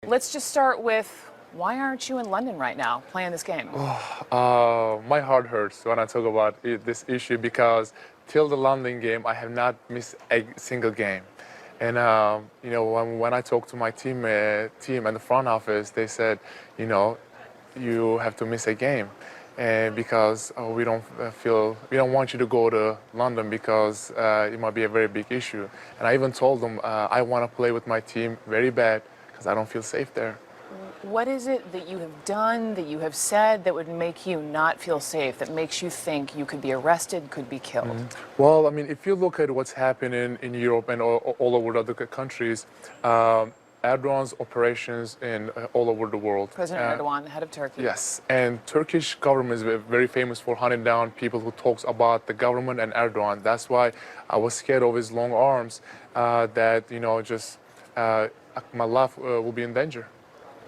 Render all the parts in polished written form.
let's just start with, why aren't you in London right now playing this game? My heart hurts when I talk about this issue because till the London game, I have not missed a single game. And when I talked to my team and the front office, they said, you have to miss a game, and because we don't want you to go to London because it might be a very big issue. And I even told them I want to play with my team very bad because I don't feel safe there. What is it that you have done, that you have said, that would make you not feel safe, that makes you think you could be arrested, could be killed? Well, I mean, if you look at what's happening in Europe and all over the other countries, Erdogan's operations in all over the world. President Erdogan, head of Turkey. Yes, and Turkish government is very famous for hunting down people who talks about the government and Erdogan. That's why I was scared of his long arms, that my life will be in danger.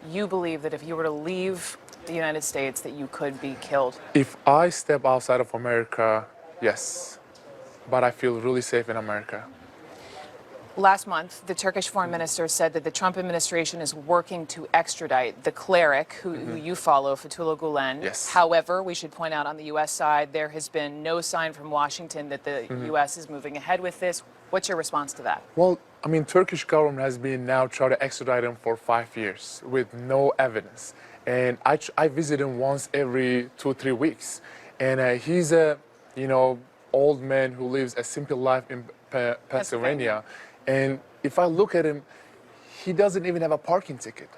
You believe that if you were to leave the United States, that you could be killed? If I step outside of America, yes, but I feel really safe in America. Last month, the Turkish foreign minister said that the Trump administration is working to extradite the cleric who you follow, Fethullah Gulen. Yes. However, we should point out on the U.S. side, there has been no sign from Washington that the U.S. is moving ahead with this. What's your response to that? Well, I mean, Turkish government has been now trying to extradite him for 5 years with no evidence. And I visit him once every 2-3 weeks. And he's a, old man who lives a simple life in Pennsylvania. And if I look at him, he doesn't even have a parking ticket.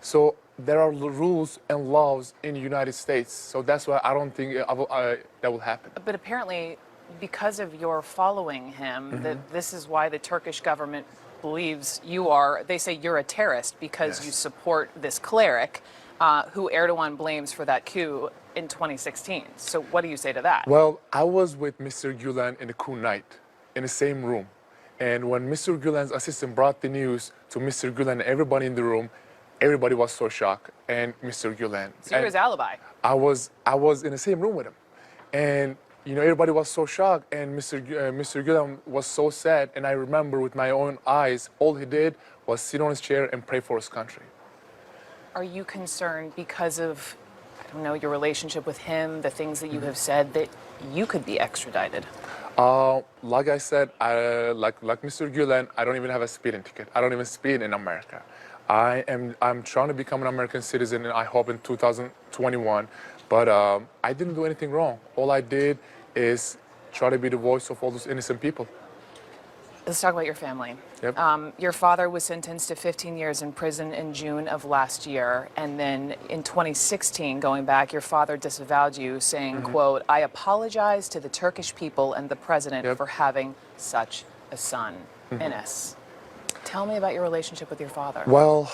So there are rules and laws in the United States. So that's why I don't think that will happen. But apparently, because of your following him, that this is why the Turkish government believes they say you're a terrorist because you support this cleric who Erdogan blames for that coup in 2016. So what do you say to that? Well, I was with Mr. Gulen in the coup night in the same room. And when Mr. Gulen's assistant brought the news to Mr. Gulen and everybody in the room, everybody was so shocked. And Mr. Gulen. So you're his alibi. I was in the same room with him. And everybody was so shocked, and Mr. Gulen was so sad. And I remember with my own eyes, all he did was sit on his chair and pray for his country. Are you concerned because of, your relationship with him, the things that you have said, that you could be extradited? Like I said, like Mr. Gulen, I don't even have a speeding ticket. I don't even speed in America. I'm trying to become an American citizen, and I hope in 2021. But I didn't do anything wrong. All I did is try to be the voice of all those innocent people. Let's talk about your family. Yep. Your father was sentenced to 15 years in prison in June of last year. And then in 2016, going back, your father disavowed you, saying, quote, "I apologize to the Turkish people and the president for having such a son, Enes." Tell me about your relationship with your father. Well,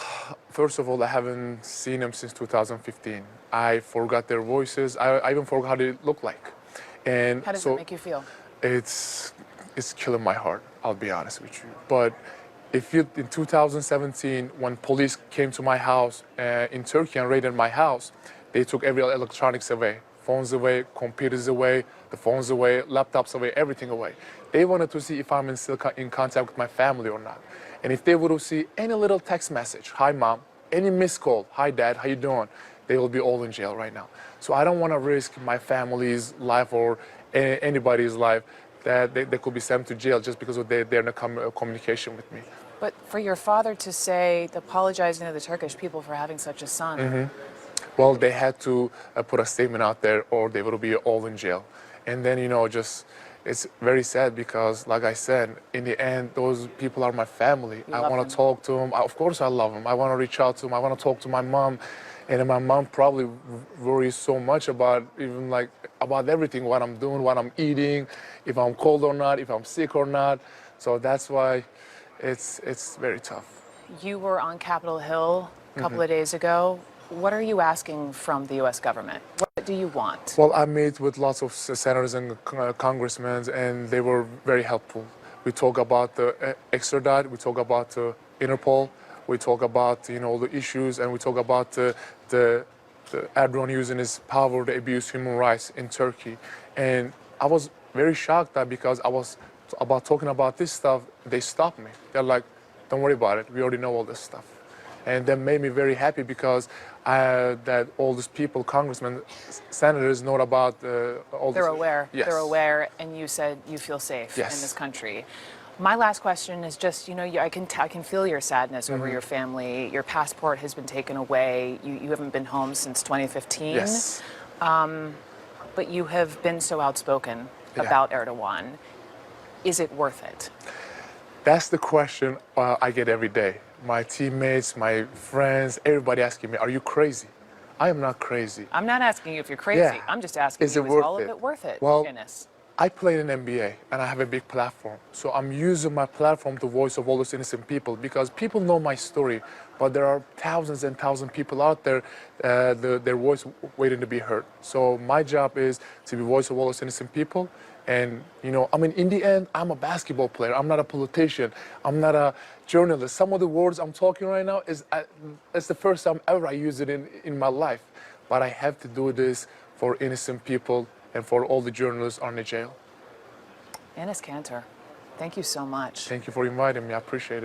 first of all, I haven't seen him since 2015. I forgot their voices. I even forgot how they look like. And how does that make you feel? It's killing my heart, I'll be honest with you. But in 2017, when police came to my house in Turkey and raided my house, they took every electronics away. Phones away, computers away, the phones away, laptops away, everything away. They wanted to see if I'm still in contact with my family or not. And if they would see any little text message, "Hi mom," any missed call, "Hi dad, how you doing?" they will be all in jail right now. So I don't want to risk my family's life or anybody's life that they could be sent to jail just because they're in a communication with me. But for your father to say, apologizing to the Turkish people for having such a son. Well, they had to put a statement out there or they would be all in jail. And then, it's very sad because, like I said, in the end, those people are my family. I want to talk to them. Of course I love them. I want to reach out to them. I want to talk to my mom. And my mom probably worries so much about about everything, what I'm doing, what I'm eating, if I'm cold or not, if I'm sick or not. So that's why it's very tough. You were on Capitol Hill a couple of days ago. What are you asking from the U.S. government? What do you want? Well, I met with lots of senators and congressmen, and they were very helpful. We talk about the extradite, we talk about the Interpol, we talk about all the issues, and we talk about the Erdogan using his power to abuse human rights in Turkey. And I was very shocked that because I was talking about this stuff, they stopped me. They're like, "Don't worry about it. We already know all this stuff." And that made me very happy because that all these people, congressmen, senators, know about all this. They're aware. Yes. They're aware, and you said you feel safe Yes. in this country. My last question is just, I can feel your sadness over your family. Your passport has been taken away. You haven't been home since 2015. Yes. But you have been so outspoken Yeah. about Erdogan. Is it worth it? That's the question I get every day. My teammates, my friends, everybody asking me, "Are you crazy?" I am not crazy. I'm not asking you if you're crazy. Yeah. I'm just asking Is you, it is worth all it? of it worth it, Well, Enes? I play in NBA and I have a big platform. So I'm using my platform to voice of all those innocent people because people know my story, but there are thousands and thousands of people out there, their voice waiting to be heard. So my job is to be voice of all those innocent people. And, I mean, in the end, I'm a basketball player. I'm not a politician. I'm not a journalist. Some of the words I'm talking right now it's the first time ever I use it in my life. But I have to do this for innocent people and for all the journalists on the jail. Enes Kanter, thank you so much. Thank you for inviting me. I appreciate it.